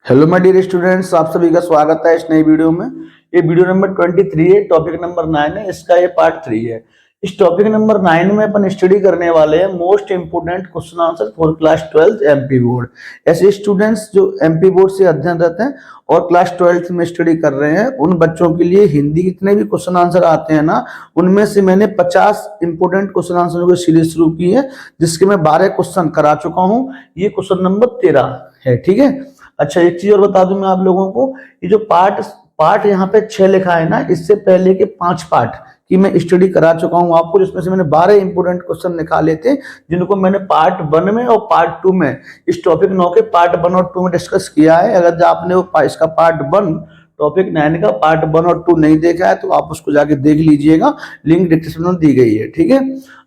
Hello my dear students, आप सभी का स्वागत है इस नई वीडियो में। ये वीडियो नंबर 23 है, टॉपिक नंबर 9 है, इसका ये पार्ट 3 है। इस टॉपिक नंबर 9 में अपन स्टडी करने वाले हैं most important question answer for class 12 MP board. ऐसे स्टूडेंट्स जो एमपी बोर्ड से अध्ययनरत हैं और क्लास 12 में स्टडी कर रहे हैं, उन बच्चों के लिए हिंदी जितने भी क्वेश्चन आंसर आते हैं ना, उनमें से मैंने 50 इंपोर्टेंट क्वेश्चन आंसर की सीरीज शुरू की है, जिसके मैं 12 क्वेश्चन करा चुका हूँ। ये क्वेश्चन नंबर 13 है, ठीक है। अच्छा, एक चीज और बता दूं मैं आप लोगों को, ये जो पार्ट पार्ट यहाँ पे 6 लिखा है ना, इससे पहले के 5 पार्ट की मैं स्टडी करा चुका हूँ आपको, जिसमें से मैंने 12 इंपोर्टेंट क्वेश्चन निकाले थे, जिनको मैंने पार्ट 1 में और पार्ट 2 में इस टॉपिक 9 के पार्ट 1 और 2 में डिस्कस किया है। अगर आपने वो इसका पार्ट 1 टॉपिक 9 का पार्ट 1 और 2 नहीं देखा है तो आप उसको जाके देख लीजिएगा, लिंक डिस्क्रिप्शन में दी गई है, ठीक है।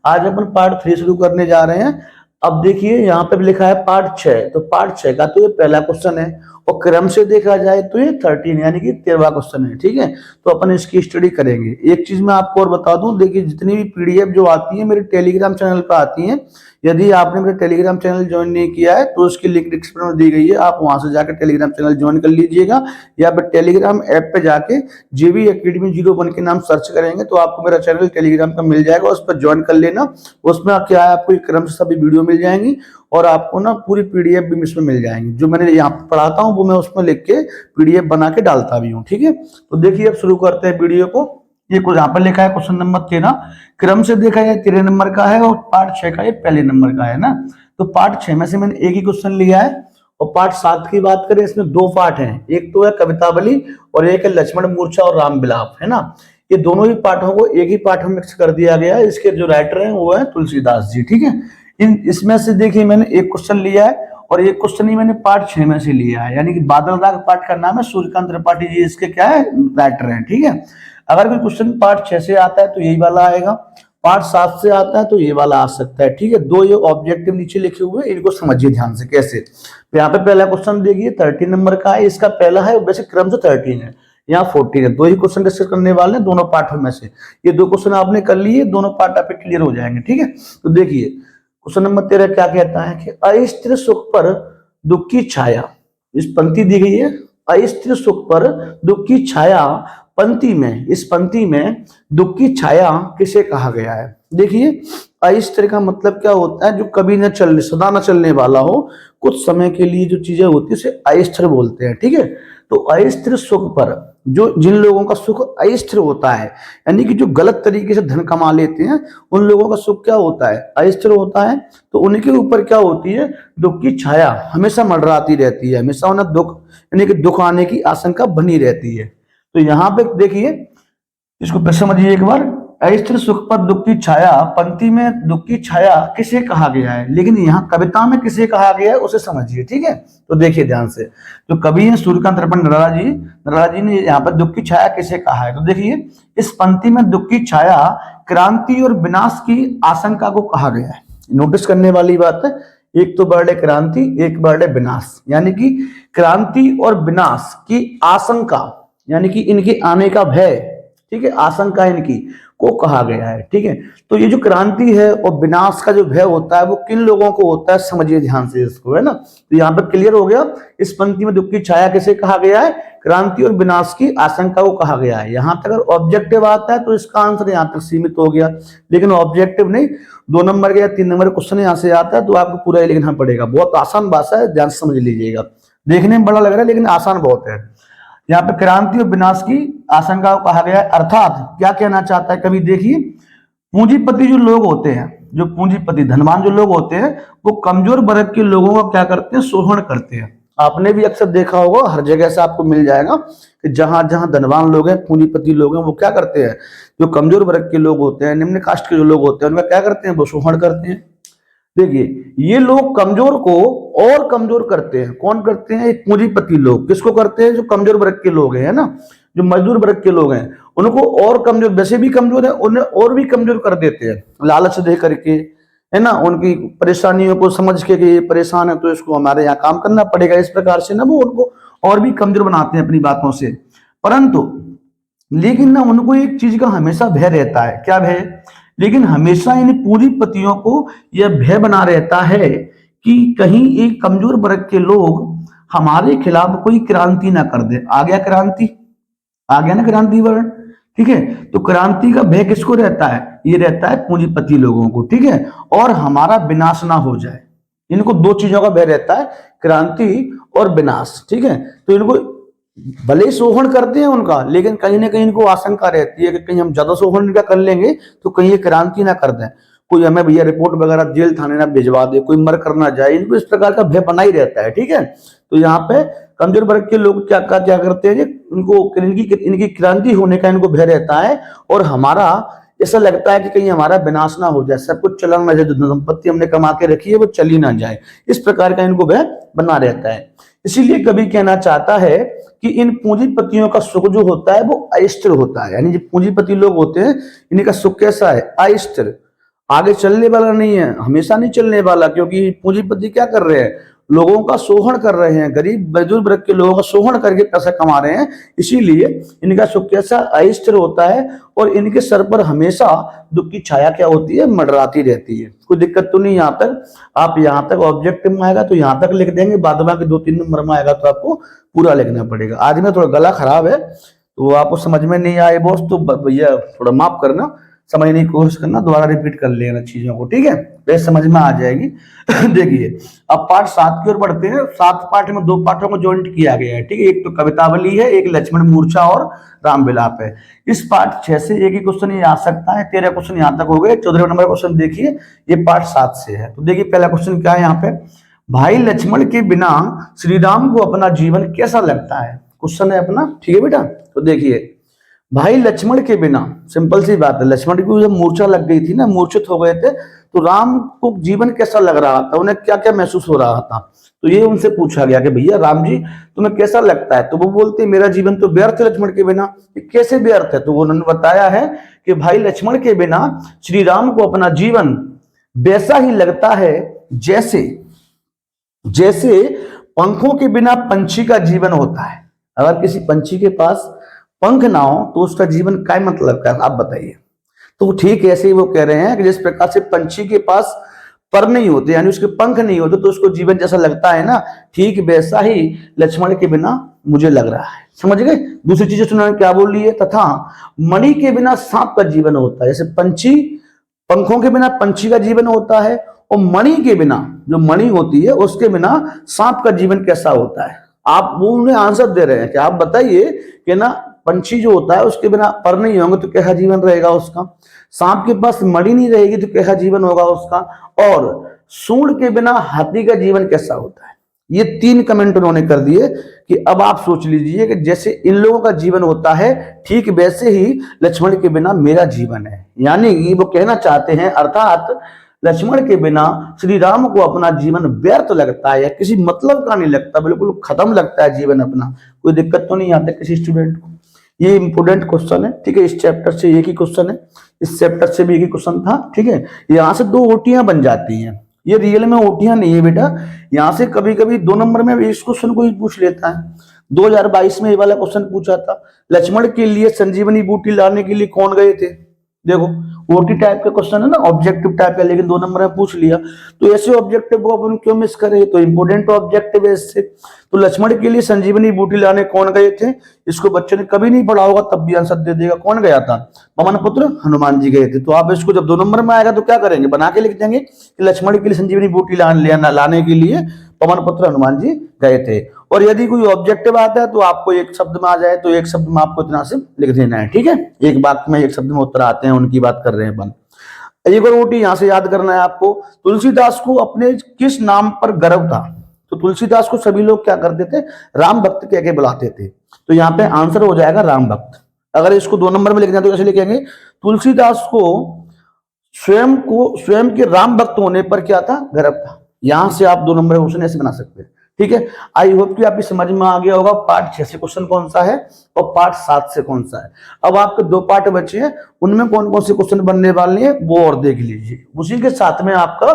आज अपन पार्ट 3 शुरू करने जा रहे हैं। अब देखिए यहाँ पे भी लिखा है पार्ट 6, तो पार्ट 6 का तो ये पहला क्वेश्चन है, और क्रम से देखा जाए तो ये 13 यानी कि 13वां क्वेश्चन है, ठीक है। तो अपन इसकी स्टडी करेंगे। एक चीज मैं आपको और बता दूं, देखिए जितनी भी पीडीएफ जो आती है मेरे टेलीग्राम चैनल पर आती है। यदि आपने मेरे टेलीग्राम चैनल ज्वाइन नहीं किया है तो उसकी लिंक डिस्क्रिप्शन में दी गई है, आप वहां से जाकर टेलीग्राम चैनल ज्वाइन कर लीजिएगा, या फिर टेलीग्राम ऐप पे जाके जेबी एकेडमी 01 के नाम सर्च करेंगे तो आपको मेरा चैनल टेलीग्राम का मिल जाएगा, उस पर ज्वाइन कर लेना। उसमें क्या है, आपको एक क्रम से सभी वीडियो मिल जाएंगी और आपको ना पूरी पीडीएफ भी इसमें मिल जाएंगी। जो मैंने यहाँ पे पढ़ाता हूँ वो मैं उसमें लिख के पीडीएफ बना के डालता भी हूँ, ठीक है। तो देखिए अब शुरू करते हैं वीडियो को। ये कुछ यहाँ पर लिखा है क्वेश्चन नंबर 13, क्रम से देखा जाए 13 नंबर का है और पार्ट 6 का ये पहले नंबर का है ना। तो पार्ट 6 में से मैंने एक ही क्वेश्चन लिया है, और पार्ट 7 की बात करें इसमें 2 पार्ट हैं, एक तो है कवितावली और एक है लक्ष्मण मूर्छा और राम विलाप, है ना। ये दोनों ही पाठों को एक ही पाठ में मिक्स कर दिया गया है। इसके जो राइटर हैं वो है तुलसीदास जी, ठीक है। इसमें से देखिए मैंने एक क्वेश्चन लिया है और एक क्वेश्चन ही मैंने पार्ट 6 में से लिया है, यानी कि बादल राग पाठ का नाम है, सूर्यकांत त्रिपाठी जी इसके क्या है, राइटर हैं, ठीक है। अगर कोई क्वेश्चन पार्ट 6 से आता है तो यही वाला आएगा, पार्ट 7 से आता है तो ये वाला आ सकता है, ठीक है। दो ये ऑब्जेक्टिव नीचे लिखे हुए, इनको समझिए ध्यान से कैसे। तो यहाँ पे पहला क्वेश्चन देखिए 13 नंबर का है, इसका पहला है, वैसे क्रम से 13 है, यहाँ 14 है। दो ही क्वेश्चन डिस्कस करने वाले हैं दोनों पार्टों में से। ये 2 क्वेश्चन आपने कर लिए, दोनों पार्ट आप क्लियर हो जाएंगे, ठीक है। तो देखिए क्वेश्चन नंबर 13 क्या कहता है कि अस्थिर सुख पर दुख की छाया, इस पंक्ति दी गई है, अस्थिर सुख पर दुख की छाया पंक्ति में, इस पंक्ति में दुख की छाया किसे कहा गया है। देखिए अस्थिर का मतलब क्या होता है, जो कभी न चलने, सदा न चलने वाला हो, कुछ समय के लिए जो चीजें होती है उसे अस्थिर बोलते हैं, ठीक है। तो अस्थिर सुख पर, जो जिन लोगों का सुख अस्थिर होता है, यानी कि जो गलत तरीके से धन कमा लेते हैं, उन लोगों का सुख क्या होता है, अस्थिर होता है। तो उनके ऊपर क्या होती है, दुख की छाया हमेशा मंडराती रहती है, हमेशा उन्हें दुख यानी कि दुख आने की आशंका बनी रहती है। तो यहाँ पे देखिए, इसको फिर समझिए एक बार, अस्थिर सुख पर दुख की छाया, पंक्ति में दुख की छाया किसे कहा गया है, लेकिन यहाँ कविता में किसे कहा गया है उसे समझिए, ठीक है। तो देखिए ध्यान से, जो कवि है सूर्यकांत त्रिपाठी नरला जी ने यहाँ पर दुख की छाया किसे कहा है। तो देखिए इस पंक्ति में दुख की छाया क्रांति और विनाश की आशंका को कहा गया है। नोटिस करने वाली बात है, एक तो वर्ड है क्रांति, एक वर्ड है विनाश, यानी कि क्रांति और विनाश की आशंका, यानी कि इनके आने का भय, ठीक है, आशंका इनकी को कहा गया है, ठीक है। तो ये जो क्रांति है और विनाश का जो भय होता है वो किन लोगों को होता है, समझिए ध्यान से इसको, है ना। तो यहाँ पर क्लियर हो गया, इस पंक्ति में दुख की छाया किसे कहा गया है, क्रांति और विनाश की आशंका को कहा गया है। यहाँ तक अगर ऑब्जेक्टिव आता है तो इसका आंसर यहाँ तक सीमित हो गया, लेकिन ऑब्जेक्टिव नहीं, 2 नंबर का या 3 नंबर क्वेश्चन यहाँ से आता है तो आपको पूरा ही लिखना पड़ेगा। बहुत आसान भाषा है, ध्यान से समझ लीजिएगा, देखने में बड़ा लग रहा है लेकिन आसान बहुत है। यहाँ पे क्रांति और विनाश की आशंका को कहा गया है, अर्थात क्या कहना चाहता है कभी, देखिए पूंजीपति जो लोग होते हैं, जो पूंजीपति धनवान जो लोग होते हैं, वो कमजोर वर्ग के लोगों का क्या करते हैं, शोषण करते हैं। आपने भी अक्सर देखा होगा, हर जगह से आपको मिल जाएगा कि जहां जहां धनवान लोग हैं, पूंजीपति लोग हैं, वो क्या करते हैं, जो कमजोर वर्ग के लोग होते हैं, निम्न कास्ट के जो लोग होते हैं, उनका क्या करते हैं, वो शोषण करते हैं। देखिए ये लोग कमजोर को और कमजोर करते हैं, कौन करते हैं, एक पूंजीपति लोग। किसको करते हैं, जो कमजोर वर्ग के लोग हैं, है ना, जो मजदूर वर्ग के लोग हैं, उनको और कमजोर, वैसे भी कमजोर है, उन्हें और भी कमजोर कर देते हैं, लालच दे करके, है ना, उनकी परेशानियों को समझ के कि ये परेशान है तो इसको हमारे यहाँ काम करना पड़ेगा, इस प्रकार से ना वो उनको और भी कमजोर बनाते हैं अपनी बातों से। परंतु लेकिन ना उनको एक चीज का हमेशा भय रहता है, क्या भय, लेकिन हमेशा इन पूंजीपतियों को यह भय बना रहता है कि कहीं एक कमजोर वर्ग के लोग हमारे खिलाफ कोई क्रांति ना कर दे। आ गया क्रांति, आ गया ना क्रांति वर्ण, ठीक है। तो क्रांति का भय किसको रहता है? ये रहता है पूंजीपति लोगों को, ठीक है। और हमारा विनाश ना हो जाए, इनको दो चीजों का भय रहता है, क्रांति और विनाश, ठीक है। तो इनको भले शोषण करते हैं उनका, लेकिन कहीं ना कहीं इनको आशंका रहती है कि कहीं हम ज्यादा शोषण इनका कर लेंगे तो कहीं ये क्रांति ना कर दें, कोई हमें भैया रिपोर्ट वगैरह जेल थाने ना भिजवा दे, कोई मर कर ना जाए। इनको इस प्रकार का भय बना ही रहता है, ठीक है। तो यहाँ पे कमजोर वर्ग के लोग क्या करते हैं, इनको इनकी क्रांति होने का इनको भय रहता है, और हमारा ऐसा लगता है कि कहीं हमारा विनाश ना हो जाए, सब कुछ चला ना जाए, जो संपत्ति हमने कमा के रखी है वो चली ना जाए, इस प्रकार का इनको भय बना रहता है। इसीलिए कवि कहना चाहता है कि इन पूंजीपतियों का सुख जो होता है वो अस्थिर होता है। यानी जो पूंजीपति लोग होते हैं इनका सुख कैसा है? अस्थिर, आगे चलने वाला नहीं है, हमेशा नहीं चलने वाला, क्योंकि पूंजीपति क्या कर रहे हैं? लोगों का शोषण कर रहे हैं, गरीब मजदूर वर्ग के लोगों का शोषण करके पैसा कमा रहे हैं। इसीलिए इनका सुख कैसा? अस्थिर होता है, और इनके सर पर हमेशा दुख की छाया क्या होती है? मंडराती रहती है। कोई दिक्कत तो नहीं यहाँ तक। आप यहाँ तक ऑब्जेक्टिव में आएगा तो यहाँ तक लिख देंगे, बाद बाकी 2-3 नंबर में आएगा तो आपको पूरा लिखना पड़ेगा। आज में थोड़ा गला खराब है तो आपको समझ में नहीं आए बॉस, तो भैया थोड़ा माफ करना, समझने की कोशिश करना, दोबारा रिपीट कर लेना चीजों को, ठीक है, वैसे समझ में आ जाएगी। देखिए अब पार्ट 7 की ओर बढ़ते हैं। 7 पार्ट में 2 पार्टों को जॉइंट किया गया है, ठीक है। एक तो कवितावली है, एक लक्ष्मण मूर्छा और राम विलाप है। इस पार्ट 6 से एक ही क्वेश्चन ये आ सकता है, 13 क्वेश्चन यहाँ तक हो गए। 14 नंबर क्वेश्चन देखिए, ये पार्ट 7 से है। तो देखिए पहला क्वेश्चन क्या है यहाँ पे, भाई लक्ष्मण के बिना श्री राम को अपना जीवन कैसा लगता है? क्वेश्चन है अपना, ठीक है बेटा। तो देखिए भाई लक्ष्मण के बिना, सिंपल सी बात है, लक्ष्मण की जब मूर्छा लग गई थी ना, मूर्छित हो गए थे, तो राम को जीवन कैसा लग रहा था, उन्हें क्या क्या महसूस हो रहा था। तो ये उनसे पूछा गया कि भैया राम जी तुम्हें कैसा लगता है? तो वो बोलते मेरा जीवन तो व्यर्थ है लक्ष्मण के बिना। कैसे व्यर्थ है? तो उन्होंने बताया है कि भाई लक्ष्मण के बिना श्री राम को अपना जीवन वैसा ही लगता है जैसे जैसे पंखों के बिना पंछी का जीवन होता है। अगर किसी पंछी के पास पंख ना हो तो उसका जीवन क्या मतलब का, आप बताइए। तो ठीक ऐसे ही वो कह रहे हैं कि जिस प्रकार से पंछी के पास पर नहीं होते, यानी उसके पंख नहीं होते, तो उसको जीवन जैसा लगता है ना, ठीक वैसा ही लक्ष्मण के बिना मुझे लग रहा है। समझ गए? दूसरी चीज उन्होंने क्या बोली है, तथा मणि के बिना सांप का जीवन होता है। जैसे पंछी, पंखों के बिना पंछी का जीवन होता है, और मणि के बिना, जो मणि होती है उसके बिना सांप का जीवन कैसा होता है। आप वो उन्हें आंसर दे रहे हैं कि आप बताइए कि ना पंछी जो होता है उसके बिना पर नहीं होंगे तो कैसा जीवन रहेगा उसका, सांप के पास मणि नहीं रहेगी तो कैसा जीवन होगा उसका, और सूंड के बिना हाथी का जीवन कैसा होता है। ये 3 कमेंट उन्होंने कर दिए कि अब आप सोच लीजिए कि जैसे इन लोगों का जीवन होता है ठीक वैसे ही लक्ष्मण के बिना मेरा जीवन है। यानी कि वो कहना चाहते हैं, अर्थात लक्ष्मण के बिना श्री राम को अपना जीवन व्यर्थ लगता है या किसी मतलब का नहीं लगता, बिल्कुल खत्म लगता है जीवन अपना। कोई दिक्कत तो नहीं आता किसी स्टूडेंट को। ये इंपोर्टेंट क्वेश्चन है, ठीक है। इस चैप्टर से एक ही क्वेश्चन है, इस चैप्टर से भी एक ही क्वेश्चन था, ठीक है। यहाँ से 2 ओटियां बन जाती हैं। ये रियल में ओटियां नहीं है बेटा, यहाँ से कभी कभी 2 नंबर में इस क्वेश्चन को ही पूछ लेता है। 2022 में ये वाला क्वेश्चन पूछा था, लक्ष्मण के लिए संजीवनी बूटी लाने के लिए कौन गए थे। देखो ओटी टाइप का क्वेश्चन है ना, ऑब्जेक्टिव टाइप का, लेकिन 2 नंबर में पूछ लिया। तो ऐसे ऑब्जेक्टिव को अपन क्यों मिस करें, तो इंपोर्टेंट ऑब्जेक्टिव है इससे। तो लक्ष्मण के लिए संजीवनी बूटी लाने कौन गए थे, इसको बच्चे ने कभी नहीं पढ़ा होगा तब भी आंसर दे देगा। कौन गया था? पवन पुत्र हनुमान जी गए थे। तो आप इसको जब 2 नंबर में आएगा तो क्या करेंगे, बना के लिख देंगे कि लक्ष्मण के लिए संजीवनी बूटी लाने के लिए पवन पुत्र हनुमान जी गए थे। और यदि कोई ऑब्जेक्टिव आता है तो आपको एक शब्द में आ जाए तो एक शब्द में आपको इतना से लिख देना है, ठीक है। एक वाक्य में एक शब्द में उत्तर आते हैं, उनकी बात कर रहे हैं अपन। एक और ओटी यहां से याद करना है आपको, तुलसीदास को अपने किस नाम पर गर्व था। तो तुलसीदास को सभी लोग क्या करते थे, राम भक्त कह के बुलाते थे। तो यहाँ पे आंसर हो जाएगा राम भक्त। अगर इसको 2 नंबर में लिखना है तो कैसे लिखेंगे, तुलसीदास को स्वयं के राम भक्त होने पर क्या था, गर्व था। यहां से आप 2 नंबर क्वेश्चन ऐसे बना सकते हैं, ठीक है। आई होप कि आपकी समझ में आ गया होगा पार्ट 6 से क्वेश्चन कौन सा है और पार्ट 7 से कौन सा है। अब आपके 2 पार्ट बचे हैं, उनमें कौन कौन से क्वेश्चन बनने वाले हैं वो और देख लीजिए। उसी के साथ में आपका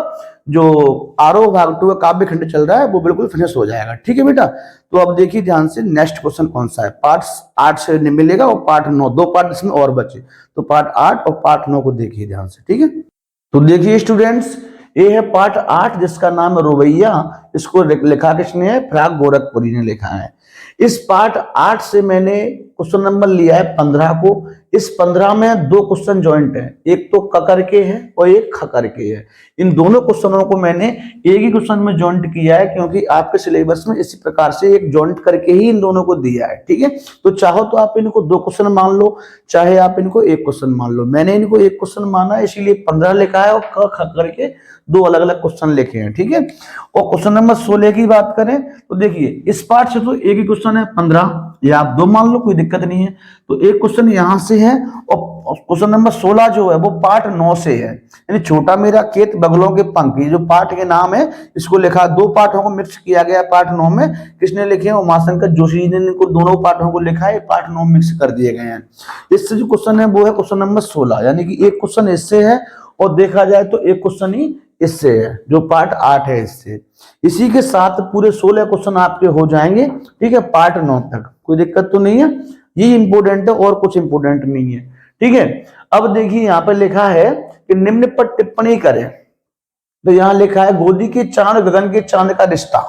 जो आरोह भाग 2 का काव्य खंड चल रहा है वो बिल्कुल फिनिश हो जाएगा, ठीक है बेटा। तो अब देखिए ध्यान से नेक्स्ट क्वेश्चन कौन सा है। पार्ट 8 से मिलेगा और पार्ट 9, 2 पार्ट इसमें और बचे। तो पार्ट 8 और पार्ट 9 को देखिए ध्यान से, ठीक है। तो देखिए स्टूडेंट्स, ये है पार्ट 8 जिसका नाम है रुबैया। इसको लिखा किसने है? फ्राग गोरखपुरी ने लिखा है। इस पार्ट 8 से मैंने क्वेश्चन नंबर लिया है 15 को। इस 15 में 2 क्वेश्चन ज्वाइंट है, एक तो क करके है और एक ख करके है। इन दोनों क्वेश्चनों को मैंने एक ही क्वेश्चन में ज्वाइंट किया है, क्योंकि आपके सिलेबस में इसी प्रकार से एक ज्वाइंट करके ही इन दोनों को दिया है। ठीक है, तो चाहो तो आप इनको 2 क्वेश्चन मान लो, चाहे आप इनको 1 क्वेश्चन मान लो। मैंने इनको 1 क्वेश्चन माना है, इसीलिए 15 लिखा है और क ख करके 2 अलग अलग क्वेश्चन लिखे हैं। ठीक है, और क्वेश्चन नंबर 16 की बात करें तो देखिए इस पार्ट से तो एक ही क्वेश्चन है 15, या आप 2 मान लो, कोई दिक्कत नहीं है। तो एक क्वेश्चन यहां से है और क्वेश्चन नंबर 16 जो है वो पार्ट 9 से है, यानी छोटा मेरा खेत बगलों के पंख, ये जो पार्ट के नाम है इसको लिखा 2 पार्टों को मिक्स किया गया पार्ट 9 में। किसने लिखे हैं? उमाशंकर जोशी ने इनको दोनों पार्टों को लिखा है, पार्ट 9 मिक्स कर दिए गए हैं। इससे जो क्वेश्चन है वो है क्वेश्चन नंबर 16, यानी कि एक क्वेश्चन इससे है और देखा जाए तो एक क्वेश्चन ही इससे है, जो पार्ट 8 है इससे। इसी के साथ पूरे 16 क्वेश्चन आपके हो जाएंगे। ठीक है, पार्ट 9 तक कोई दिक्कत तो नहीं है, ये इंपोर्टेंट है और कुछ इंपोर्टेंट नहीं है। ठीक है, अब देखिए यहाँ पे लिखा है कि निम्न पर टिप्पणी करें। तो यहाँ लिखा है गोदी के चांद गगन के चांद का रिश्ता।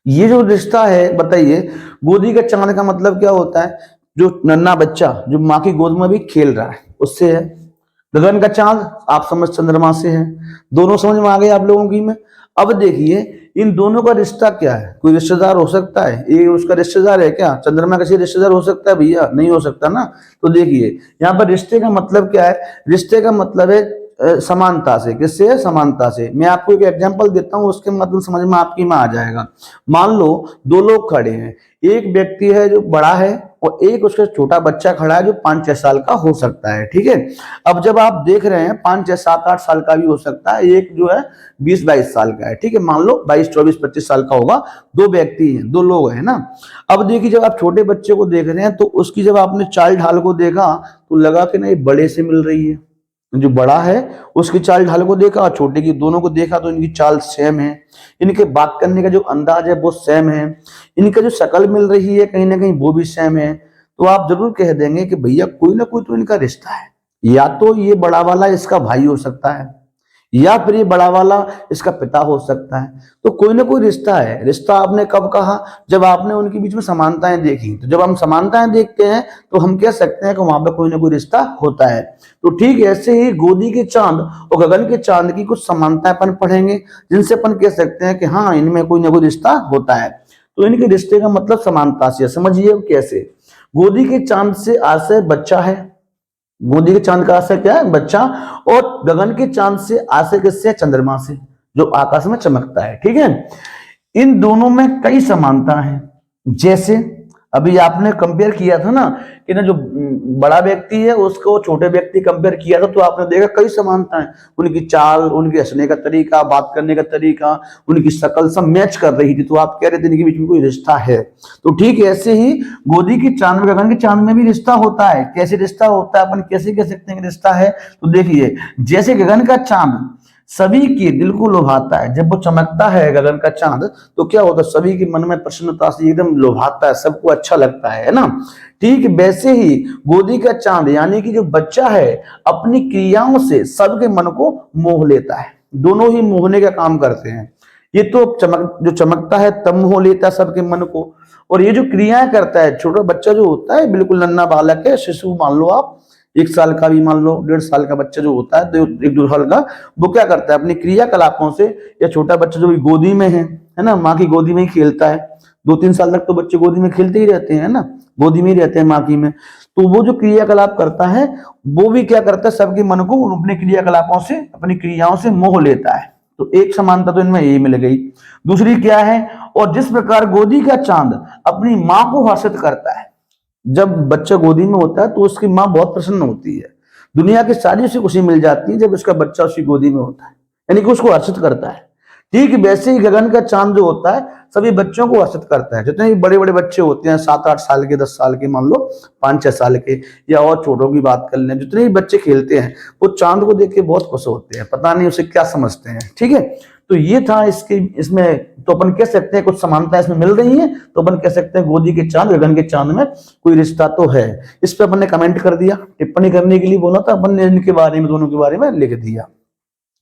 ये जो रिश्ता है बताइए, गोदी का चांद का मतलब क्या होता है? जो नन्हा बच्चा जो माँ की गोद में भी खेल रहा है उससे है। गगन का चांद आप समझ चंद्रमा से है। दोनों समझ में आ गए आप लोगों की में। अब देखिए इन दोनों का रिश्ता क्या है? कोई रिश्तेदार हो सकता है? ये उसका रिश्तेदार है क्या? चंद्रमा किसी रिश्तेदार हो सकता है भैया? नहीं हो सकता ना। तो देखिए यहाँ पर रिश्ते का मतलब क्या है? रिश्ते का मतलब है समानता से। किससे? समानता से। मैं आपको एक एग्जांपल देता हूं, उसके मतलब समझ में आपकी में आ जाएगा। मान लो 2 लोग खड़े हैं, एक व्यक्ति है जो बड़ा है और एक उसका छोटा बच्चा खड़ा है जो 5-6 साल का हो सकता है। ठीक है, अब जब आप देख रहे हैं 5-6-7-8 साल का भी हो सकता है, एक जो है 20-22 साल का है। ठीक है, मान लो 22-24-25 साल का होगा। 2 व्यक्ति हैं, 2 लोग हैं ना। अब देखिए जब आप छोटे बच्चे को देख रहे हैं तो उसकी जब आपने चाल ढाल को देखा तो लगा कि नहीं बड़े से मिल रही है। जो बड़ा है उसकी चाल ढाल को देखा और छोटे की दोनों को देखा तो इनकी चाल सेम है, इनके बात करने का जो अंदाज है वो सेम है, इनका जो शक्ल मिल रही है कहीं ना कहीं वो भी सेम है। तो आप जरूर कह देंगे कि भैया कोई ना कोई तो इनका रिश्ता है। या तो ये बड़ा वाला इसका भाई हो सकता है, या फिर ये बड़ा वाला इसका पिता हो सकता है। तो कोई ना कोई रिश्ता है। रिश्ता आपने कब कहा? जब आपने उनके बीच में समानताएं देखी। तो जब हम समानताएं देखते हैं तो हम कह सकते हैं कि वहां पर कोई ना कोई रिश्ता होता है। तो ठीक ऐसे ही गोदी के चांद और गगन के चांद की कुछ समानताएं अपन पढ़ेंगे, जिनसे अपन कह सकते हैं कि हाँ इनमें कोई ना कोई रिश्ता होता है। तो इनके रिश्ते का मतलब समानता से। समझिए कैसे। गोदी के चांद से आशय बच्चा है। गोदी के चांद का आशय क्या है? बच्चा। और गगन के चांद से आशय किससे? चंद्रमा से, जो आकाश में चमकता है। ठीक है, इन दोनों में कई समानता है। जैसे अभी आपने कंपेयर किया था ना कि ना जो बड़ा व्यक्ति है उसको छोटे व्यक्ति कंपेयर किया था, तो आपने देखा कई समानता है। उनकी चाल, उनके हंसने का तरीका, बात करने का तरीका, उनकी शक्ल सब मैच कर रही थी। तो आप कह रहे थे इनके बीच में कोई रिश्ता है। तो ठीक ऐसे ही गोदी के चांद में, गगन के चांद में भी रिश्ता होता है। कैसे रिश्ता होता है? अपन कैसे कह सकते हैं कि रिश्ता है? तो देखिए जैसे गगन का चांद सभी के दिल को लुभाता है। जब वो चमकता है गगन का चांद तो क्या होता है? सभी के मन में प्रसन्नता से एकदम लुभाता है, सबको अच्छा लगता है ना। ठीक वैसे ही गोदी का चांद यानी कि जो बच्चा है अपनी क्रियाओं से सबके मन को मोह लेता है। दोनों ही मोहने का काम करते हैं। ये तो जो चमकता है तब मोह लेता है सबके मन को, और ये जो क्रियाएं करता है, छोटा बच्चा जो होता है बिल्कुल नन्हा बालक है, शिशु मान लो आप, 1 साल का भी मान लो, 1.5 साल का बच्चा जो होता है, 1-2 साल का, वो क्या करता है अपनी क्रियाकलापों से, या छोटा बच्चा जो भी गोदी में है ना, माँ की गोदी में ही खेलता है। 2-3 साल तक तो बच्चे गोदी में खेलते ही रहते हैं ना, गोदी में ही रहते हैं माँ की में। तो वो जो क्रियाकलाप करता है वो भी क्या करता है? सबके मन को अपने क्रियाकलापों से, अपनी क्रियाओं से मोह लेता है। तो एक समानता तो इनमें यही मिल गई। दूसरी क्या है? और जिस प्रकार गोदी का चांद अपनी माँ को हर्षित करता है, जब बच्चा गोदी में होता है तो उसकी माँ बहुत प्रसन्न होती है, दुनिया की सारी उसे खुशी मिल जाती है जब उसका बच्चा उसकी गोदी में होता है, यानी कि उसको हर्षित करता है। ठीक वैसे ही गगन का चांद जो होता है सभी बच्चों को हर्षित करता है। जितने भी बड़े बड़े बच्चे होते हैं, 7-8 साल के, 10 साल के, मान लो 5-6 साल के, या और छोटों की बात कर लें, जितने भी बच्चे खेलते हैं वो चांद को देख के बहुत खुश होते हैं, पता नहीं उसे क्या समझते हैं। ठीक है, तो ये था इसमें तो अपन कह सकते हैं कुछ समानता इसमें मिल रही है। तो अपन कह सकते हैं गोदी के चांद गगन के चांद में कोई रिश्ता तो है। इस पर अपन ने कमेंट कर दिया, टिप्पणी करने के लिए बोला था, अपन ने इनके बारे में, दोनों के बारे में लिख दिया।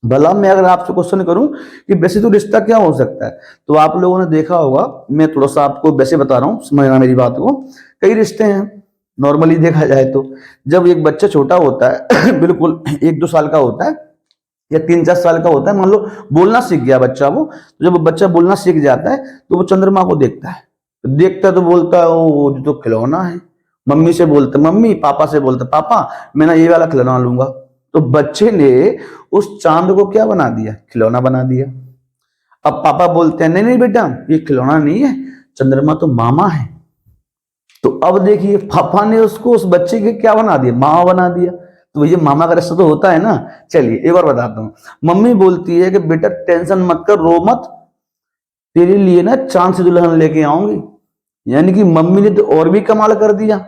भला मैं अगर आपसे क्वेश्चन करूं कि वैसे तो रिश्ता क्या हो सकता है, तो आप लोगों ने देखा होगा, मैं थोड़ा सा आपको वैसे बता रहा हूं, समझना मेरी बात को। कई रिश्ते हैं नॉर्मली देखा जाए तो, जब एक बच्चा छोटा होता है बिल्कुल 1-2 साल का होता है या 3-4 साल का होता है, मान लो बोलना सीख गया बच्चा, वो तो जब बच्चा बोलना सीख जाता है तो वो चंद्रमा को देखता है, देखता है तो बोलता है ओ जो तो खिलौना है। मम्मी से बोलता मम्मी, पापा से बोलता पापा मैं ना ये वाला खिलौना लूंगा। तो बच्चे ने उस चांद को क्या बना दिया, खिलौना बना दिया। अब पापा बोलते हैं नहीं नहीं बेटा ये खिलौना नहीं है, चंद्रमा तो मामा है। तो अब देखिए पापा ने उसको उस बच्चे के क्या बना दिया, मामा बना दिया। तो ये मामा का रिश्ता तो होता है ना। चलिए एक और बताता हूँ। मम्मी बोलती है कि बेटा टेंशन मत कर, रो मत, तेरे लिए ना चांद से दुल्हन लेके आऊंगी। यानी कि मम्मी ने तो और भी कमाल कर दिया,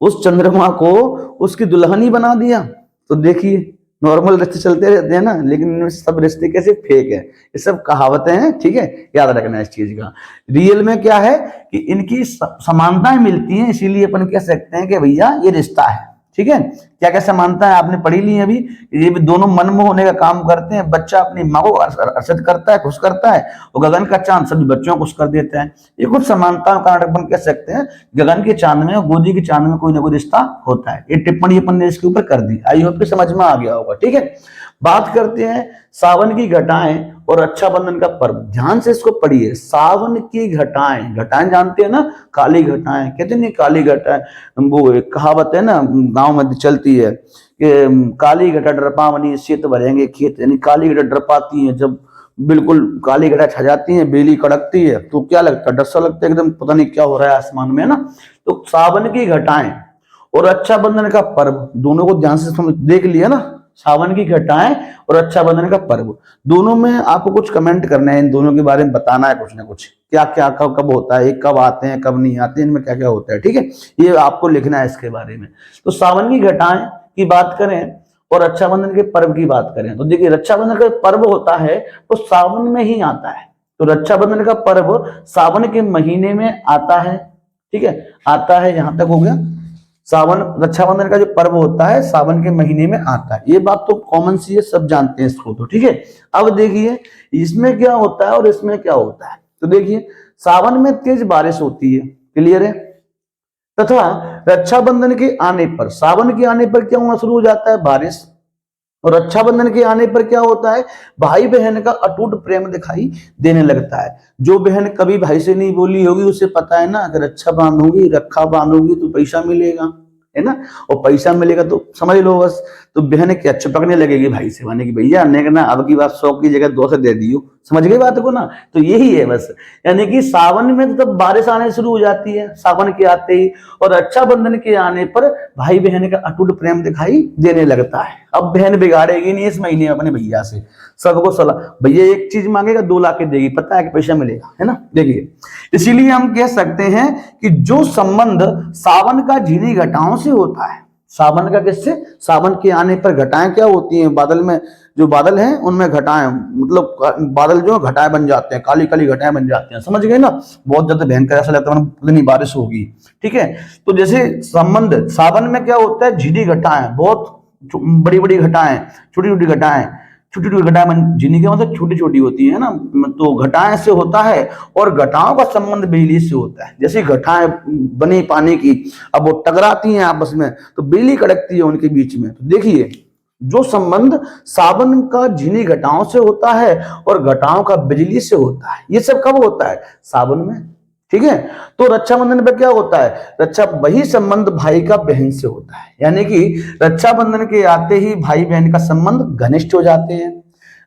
उस चंद्रमा को उसकी दुल्हन ही बना दिया। तो देखिए नॉर्मल रिश्ते चलते रहते हैं ना, लेकिन इनमें सब रिश्ते कैसे फेक है, ये सब कहावतें हैं, ठीक है, याद रखना इस चीज का। रियल में क्या है कि इनकी समानताएं मिलती हैं, इसीलिए अपन कह सकते हैं कि भैया ये रिश्ता है। ठीक है, क्या क्या समानता है आपने पढ़ी ली है अभी। ये भी दोनों मन में होने का काम करते हैं, बच्चा अपनी माँ को हर्षित करता है, खुश करता है, और गगन का चांद सभी बच्चों को खुश कर देता है। ये कुछ समानता का अपन कह सकते हैं, गगन के चांद में और गोदी के चांद में कोई ना कोई रिश्ता होता है। ये टिप्पणी अपन ने इसके ऊपर कर दी, आई होप कि समझ में आ गया होगा। ठीक है, बात करते हैं सावन की घटाएं और रक्षाबंधन का पर्व। ध्यान से इसको पढ़िए, सावन की घटाएं, घटाएं जानते हैं ना, काली घटाएं, कहते नहीं काली घटाएं, वो एक कहावत है ना गांव में चलती है कि काली घटा डरपावनी शीत भरेंगे खेत। यानी काली घटा डरपाती है, जब बिल्कुल काली घटा छा जाती है, बेली कड़कती है, तो क्या लगता है, डर सा लगता है एकदम, पता नहीं क्या हो रहा है आसमान में, है ना। तो सावन की घटाएं और रक्षाबंधन का पर्व, दोनों को ध्यान से देख लिया ना, सावन की घटाएं और रक्षाबंधन का पर्व, दोनों में आपको कुछ कमेंट करना है, इन दोनों के बारे में बताना है कुछ ना कुछ, क्या क्या कब कब होता है, कब आते हैं कब नहीं आते हैं, इनमें क्या क्या होता है। ठीक है, ये आपको लिखना है इसके बारे में। तो सावन की घटाएं की बात करें और रक्षाबंधन के पर्व की बात करें, तो देखिए रक्षाबंधन का पर्व होता है वो सावन में ही आता है। तो रक्षाबंधन का पर्व सावन के महीने में आता है। ठीक है, आता है, यहां तक हो गया। सावन, रक्षाबंधन का जो पर्व होता है सावन के महीने में आता है, ये बात तो कॉमन सी है, सब जानते हैं इसको। तो ठीक है, अब देखिए इसमें क्या होता है और इसमें क्या होता है। तो देखिए सावन में तेज बारिश होती है, क्लियर है, तथा रक्षाबंधन के आने पर, सावन के आने पर क्या होना शुरू हो जाता है, बारिश। और रक्षाबंधन के आने पर क्या होता है, भाई बहन का अटूट प्रेम दिखाई देने लगता है। जो बहन कभी भाई से नहीं बोली होगी उसे पता है ना, अगर रक्षा बांधोगी, रखा बांधोगी तो पैसा मिलेगा, है ना, और पैसा मिलेगा तो समझ लो बस, तो बहन क्या चिपकने लगेगी भाई से, माने कि भैया ने ना अब की बात 100 की जगह 2 से दे दियो, समझ गए बात को ना। तो यही है बस, यानी कि सावन में तो तब बारिश आने शुरू हो जाती है सावन के आते ही, और रक्षाबंधन के आने पर भाई बहन का अटूट प्रेम दिखाई देने लगता है। अब बहन बिगाड़ेगी नहीं इस महीने अपने भैया से, सबको सलाह, भैया एक चीज मांगेगा 2 लाख के देगी, पता है कि पैसा मिलेगा, है ना। देखिए इसीलिए हम कह सकते हैं कि जो संबंध सावन का झीली घटाओं से होता है, सावन का किससे, सावन के आने पर घटाएं क्या होती हैं, बादल में जो बादल हैं उनमें घटाएं, मतलब बादल जो घटाएं बन जाते हैं, काली काली घटाएं बन जाते हैं, समझ गए ना, बहुत ज्यादा भयंकर, ऐसा लगता है पता नहीं बारिश होगी। ठीक है, तो जैसे संबंध सावन में क्या होता है, झीली घटाएं, बहुत बड़ी बड़ी घटाएं, छोटी छोटी घटाएं, छोटी छोटी घटाएं, झीली का मतलब छोटी छोटी होती है ना, तो घटाएं से होता है। और घटाओं का संबंध बिजली से होता है, जैसे घटाएं बनी पानी की, अब वो टकराती हैं आपस में तो बिजली कड़कती है उनके बीच में। तो देखिए जो संबंध सावन का झीली घटाओं से होता है और घटाओं का बिजली से होता है, ये सब कब होता है, सावन में। ठीक है, तो रक्षाबंधन पे क्या होता है, रक्षा वही संबंध भाई का बहन से होता है, यानी कि रक्षाबंधन के आते ही भाई बहन का संबंध घनिष्ठ हो जाते हैं।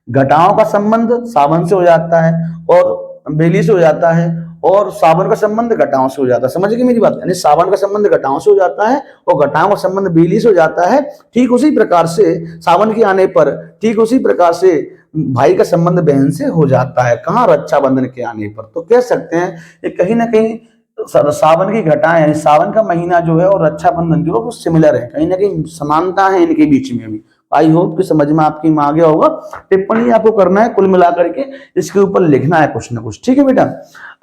घटाओं का संबंध सावन से हो जाता है और बेली से हो जाता है, और सावन का संबंध घटाओं से हो जाता है, समझ गए मेरी बात, यानी सावन का संबंध घटाओं से हो जाता है और घटाओं का संबंध बेली से हो जाता है। ठीक उसी प्रकार से सावन के आने पर, ठीक उसी प्रकार से भाई का संबंध बहन से हो जाता है, कहाँ, रक्षाबंधन के आने पर। तो कह सकते हैं ये कहीं ना कहीं सावन की घटाएं, यानी सावन का महीना जो है और रक्षाबंधन जो है वो सिमिलर है, कहीं ना कहीं समानता है इनके बीच में भी। आई होप कि समझ में आपकी आ गया होगा। टिप्पणी आपको करना है कुल मिलाकर के, इसके ऊपर लिखना है कुछ ना कुछ। ठीक है बेटा,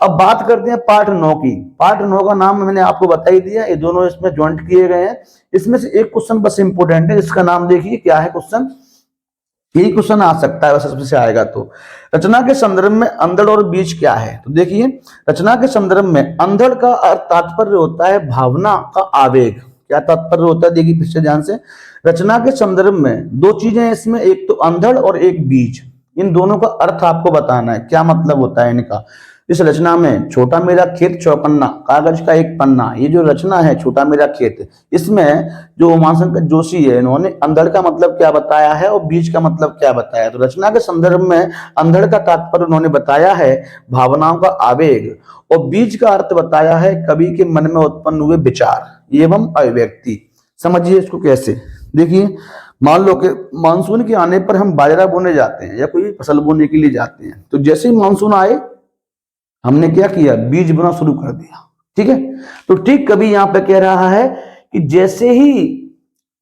अब बात करते हैं पार्ट 9 की। पार्ट 9 का नाम मैंने आपको बता ही दिया, ये दोनों इसमें ज्वाइंट किए गए हैं। इसमें से एक क्वेश्चन बस इंपोर्टेंट है, इसका नाम देखिए क्या है क्वेश्चन, यही क्वेश्चन आ सकता है वैसे से आएगा तो। रचना के संदर्भ में अंधड़ और बीज क्या है? तो देखिए, रचना के संदर्भ में अंधड़ का तात्पर्य होता है भावना का आवेग। क्या तात्पर्य होता है? देखिए फिर से ध्यान से, रचना के संदर्भ में दो चीजें हैं इसमें, एक तो अंधड़ और एक बीज। इन दोनों का अर्थ आपको बताना है, क्या मतलब होता है इनका। इस रचना में छोटा मेरा खेत चौकन्ना, कागज का एक पन्ना, ये जो रचना है छोटा मेरा खेत, इसमें जो उमाशंकर जोशी है इन्होंने अंधड़ का मतलब क्या बताया है और बीज का मतलब क्या बताया। तो रचना के संदर्भ में अंधड़ का तात्पर्य उन्होंने बताया है भावनाओं का आवेग, और बीज का अर्थ बताया है कवि के मन में उत्पन्न हुए विचार एवं अभिव्यक्ति। समझिए इसको कैसे। देखिए, मान लो कि मानसून के आने पर हम बाजरा बोने जाते हैं या कोई फसल बोने के लिए जाते हैं, तो जैसे ही मानसून आए हमने क्या किया, बीज बोना शुरू कर दिया। ठीक है, तो ठीक कभी यहाँ पे कह रहा है कि जैसे ही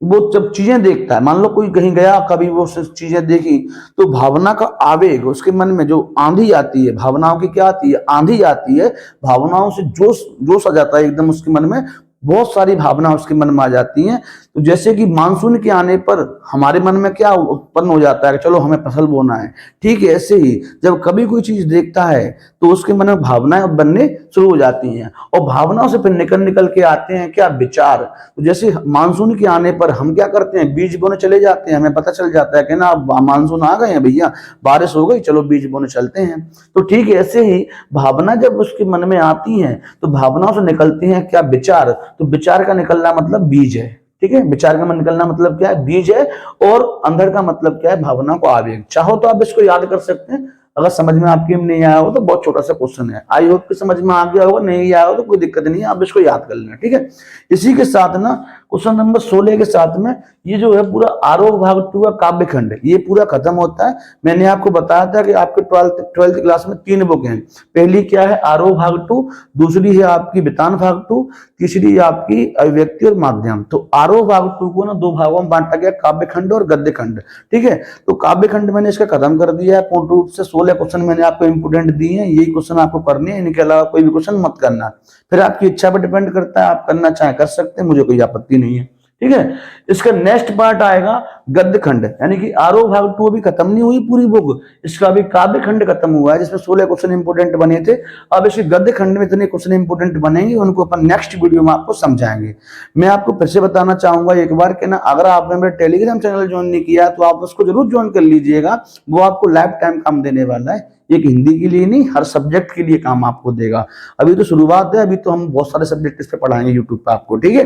वो जब चीजें देखता है, मान लो कोई कहीं गया, कभी वो चीजें देखी, तो भावना का आवेग उसके मन में, जो आंधी आती है भावनाओं की, क्या आती है, आंधी आती है, भावनाओं से जोश जोश आ जाता है एकदम उसके मन में, बहुत सारी भावना उसके मन में आ जाती हैं। तो जैसे कि मानसून के आने पर हमारे मन में क्या उत्पन्न हो जाता है कि चलो हमें फसल बोना है, ठीक है, ऐसे ही जब कभी कोई चीज देखता है तो उसके मन में भावनाएं बनने शुरू हो जाती हैं, और भावनाओं से फिर निकल निकल के आते हैं क्या, विचार। तो जैसे मानसून के आने पर हम क्या करते हैं, बीज बोने चले जाते हैं, हमें पता चल जाता है कि ना मानसून आ गए हैं भैया, बारिश हो गई, चलो बीज बोने चलते हैं। तो ठीक है, ऐसे ही भावना जब उसके मन में आती है तो भावनाओं से निकलते हैं क्या, विचार। तो विचार का निकलना मतलब बीज है। ठीक है, विचार का निकलना मतलब क्या है, बीज है। और अंधड़ का मतलब क्या है, भावना को आवेग। चाहो तो आप इसको याद कर सकते हैं, अगर समझ में आपकी नहीं आया हो तो बहुत छोटा सा क्वेश्चन है, आई होप कि समझ में आ गया होगा, नहीं आया हो तो कोई दिक्कत नहीं है, आप इसको याद कर लेना। ठीक है, इसी के साथ ना क्वेश्चन नंबर 16 के साथ में ये जो है पूरा आरोह भाग 2 का काव्यखंड ये पूरा खत्म होता है। मैंने आपको बताया था कि आपके 12th क्लास में 3 बुक हैं। पहली क्या है, आरोह भाग 2, दूसरी है आपकी वितान भाग 2, तीसरी आपकी अभिव्यक्ति और माध्यम। तो आरोह भाग 2 को ना 2 भागों में बांटा गया, काव्यखंड और गद्यखंड। ठीक है, तो काव्यखंड मैंने इसका खत्म कर दिया है पूर्ण रूप से। 16 क्वेश्चन मैंने आपको इंपोर्टेंट दिए हैं, यही क्वेश्चन आपको करने हैं, इनके अलावा कोई भी क्वेश्चन मत करना। फिर आपकी इच्छा पर डिपेंड करता है, आप करना चाहे कर सकते हैं, मुझे कोई आपत्ति नहीं है। ठीक है, इसका नेक्स्ट पार्ट आएगा गद्य खंड, यानी कि आरोह भाग 2 अभी खत्म नहीं हुई पूरी बुक, इसका अभी काव्य खंड खत्म हुआ है जिसमें 16 क्वेश्चन इंपोर्टेंट बने थे। अब इस गद्य खंड में इतने क्वेश्चन इंपोर्टेंट बनेंगे, उनको अपन नेक्स्ट वीडियो में आपको समझाएंगे। मैं आपको फिर से बताना चाहूंगा एक बार कि ना, अगर आपने मेरा टेलीग्राम चैनल ज्वाइन नहीं किया तो आप उसको जरूर ज्वाइन कर लीजिएगा, वो आपको लाइफ टाइम काम देने वाला है। एक हिंदी के लिए नहीं, हर सब्जेक्ट के लिए काम आपको देगा। अभी तो शुरुआत है, अभी तो हम बहुत सारे सब्जेक्ट इस पे पढ़ाएंगे यूट्यूब पे आपको। ठीक है,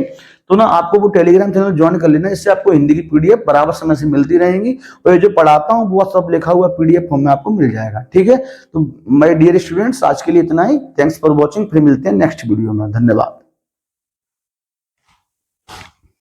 तो ना आपको वो टेलीग्राम चैनल ज्वाइन कर लेना, इससे आपको हिंदी की पीडीएफ बराबर समय से मिलती रहेंगी, और ये जो पढ़ाता हूँ वो सब लिखा हुआ पीडीएफ फॉर्म में आपको मिल जाएगा। ठीक है, तो माय डियर स्टूडेंट्स, आज के लिए इतना ही। थैंक्स फॉर वॉचिंग, फिर मिलते हैं नेक्स्ट वीडियो में। धन्यवाद।